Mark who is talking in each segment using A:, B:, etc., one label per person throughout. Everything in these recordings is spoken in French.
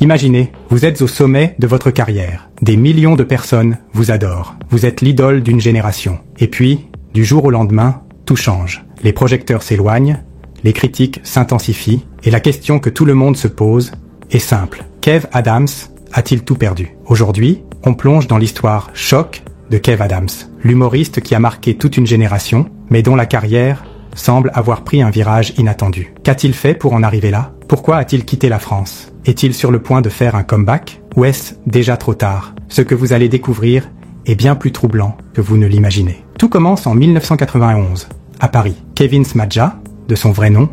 A: Imaginez, vous êtes au sommet de votre carrière. Des millions de personnes vous adorent. Vous êtes l'idole d'une génération. Et puis, du jour au lendemain, tout change. Les projecteurs s'éloignent, les critiques s'intensifient, et la question que tout le monde se pose est simple. Kev Adams a-t-il tout perdu? Aujourd'hui, on plonge dans l'histoire choc de Kev Adams, l'humoriste qui a marqué toute une génération, mais dont la carrière semble avoir pris un virage inattendu. Qu'a-t-il fait pour en arriver là? Pourquoi a-t-il quitté la France? Est-il sur le point de faire un comeback? Ou est-ce déjà trop tard? Ce que vous allez découvrir est bien plus troublant que vous ne l'imaginez. Tout commence en 1991, à Paris. Kevin Smadja, de son vrai nom,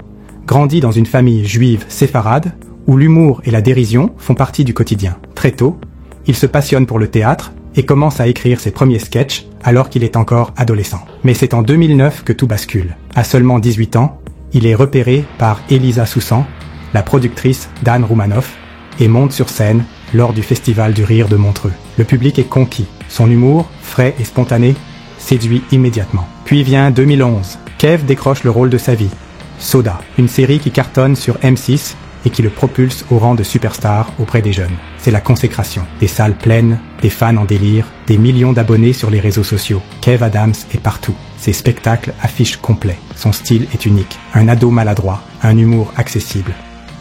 A: grandit dans une famille juive séfarade où l'humour et la dérision font partie du quotidien. Très tôt, il se passionne pour le théâtre et commence à écrire ses premiers sketchs alors qu'il est encore adolescent. Mais c'est en 2009 que tout bascule. À seulement 18 ans, il est repéré par Elisa Soussan, la productrice d'Anne Roumanoff, et monte sur scène lors du Festival du Rire de Montreux. Le public est conquis. Son humour, frais et spontané, séduit immédiatement. Puis vient 2011. Kev décroche le rôle de sa vie. Soda, une série qui cartonne sur M6 et qui le propulse au rang de superstar auprès des jeunes. C'est la consécration. Des salles pleines, des fans en délire, des millions d'abonnés sur les réseaux sociaux. Kev Adams est partout. Ses spectacles affichent complet. Son style est unique. Un ado maladroit, un humour accessible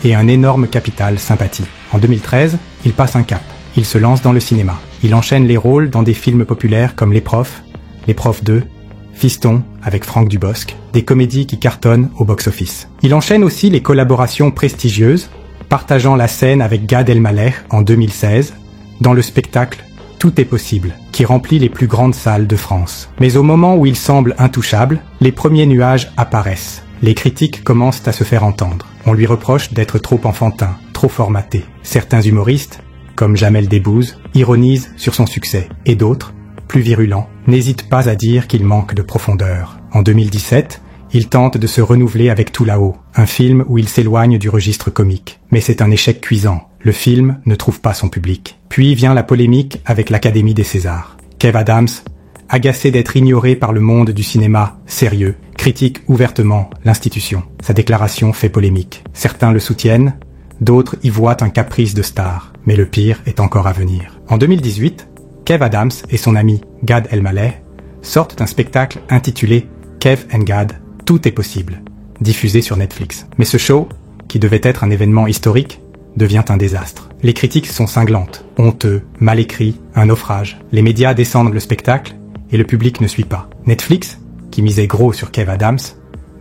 A: et un énorme capital sympathie. En 2013, il passe un cap. Il se lance dans le cinéma. Il enchaîne les rôles dans des films populaires comme Les Profs 2, Fiston avec Franck Dubosc, des comédies qui cartonnent au box-office. Il enchaîne aussi les collaborations prestigieuses, partageant la scène avec Gad Elmaleh en 2016, dans le spectacle Tout est possible, qui remplit les plus grandes salles de France. Mais au moment où il semble intouchable, les premiers nuages apparaissent. Les critiques commencent à se faire entendre. On lui reproche d'être trop enfantin, trop formaté. Certains humoristes, comme Jamel Debbouze, ironisent sur son succès, et d'autres, plus virulents, n'hésitent pas à dire qu'il manque de profondeur. En 2017, il tente de se renouveler avec Tout là-haut, un film où il s'éloigne du registre comique. Mais c'est un échec cuisant. Le film ne trouve pas son public. Puis vient la polémique avec l'Académie des Césars. Kev Adams, agacé d'être ignoré par le monde du cinéma sérieux, critique ouvertement l'institution. Sa déclaration fait polémique. Certains le soutiennent, d'autres y voient un caprice de star. Mais le pire est encore à venir. En 2018, Kev Adams et son ami Gad Elmaleh sortent un spectacle intitulé Kev and Gad, Tout est possible, diffusé sur Netflix. Mais ce show, qui devait être un événement historique, devient un désastre. Les critiques sont cinglantes, honteux, mal écrits, un naufrage. Les médias descendent le spectacle et le public ne suit pas. Netflix, qui misait gros sur Kev Adams,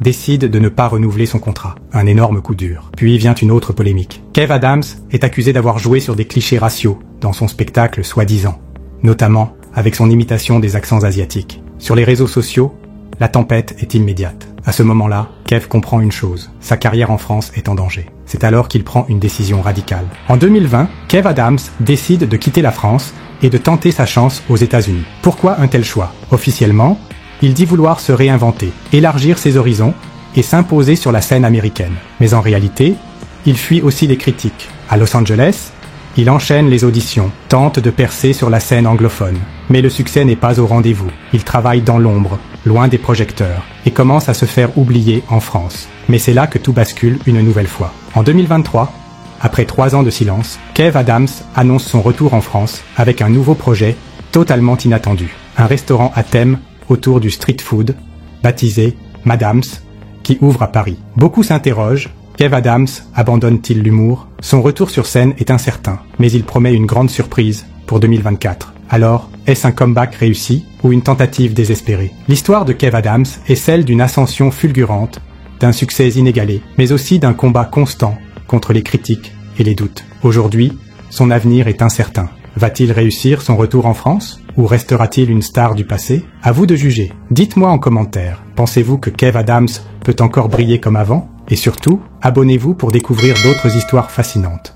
A: décide de ne pas renouveler son contrat. Un énorme coup dur. Puis vient une autre polémique. Kev Adams est accusé d'avoir joué sur des clichés raciaux dans son spectacle soi-disant, notamment avec son imitation des accents asiatiques. Sur les réseaux sociaux, la tempête est immédiate. À ce moment-là, Kev comprend une chose, sa carrière en France est en danger. C'est alors qu'il prend une décision radicale. En 2020, Kev Adams décide de quitter la France et de tenter sa chance aux États-Unis. Pourquoi un tel choix? Officiellement, il dit vouloir se réinventer, élargir ses horizons et s'imposer sur la scène américaine. Mais en réalité, il fuit aussi les critiques. À Los Angeles, il enchaîne les auditions, tente de percer sur la scène anglophone. Mais le succès n'est pas au rendez-vous. Il travaille dans l'ombre, loin des projecteurs, et commence à se faire oublier en France. Mais c'est là que tout bascule une nouvelle fois. En 2023, après 3 ans de silence, Kev Adams annonce son retour en France avec un nouveau projet totalement inattendu. Un restaurant à thème autour du street food, baptisé Madam's, qui ouvre à Paris. Beaucoup s'interrogent. Kev Adams abandonne-t-il l'humour? Son retour sur scène est incertain, mais il promet une grande surprise pour 2024. Alors, est-ce un comeback réussi ou une tentative désespérée? L'histoire de Kev Adams est celle d'une ascension fulgurante, d'un succès inégalé, mais aussi d'un combat constant contre les critiques et les doutes. Aujourd'hui, son avenir est incertain. Va-t-il réussir son retour en France? Ou restera-t-il une star du passé? À vous de juger. Dites-moi en commentaire, pensez-vous que Kev Adams peut encore briller comme avant? Et surtout, abonnez-vous pour découvrir d'autres histoires fascinantes.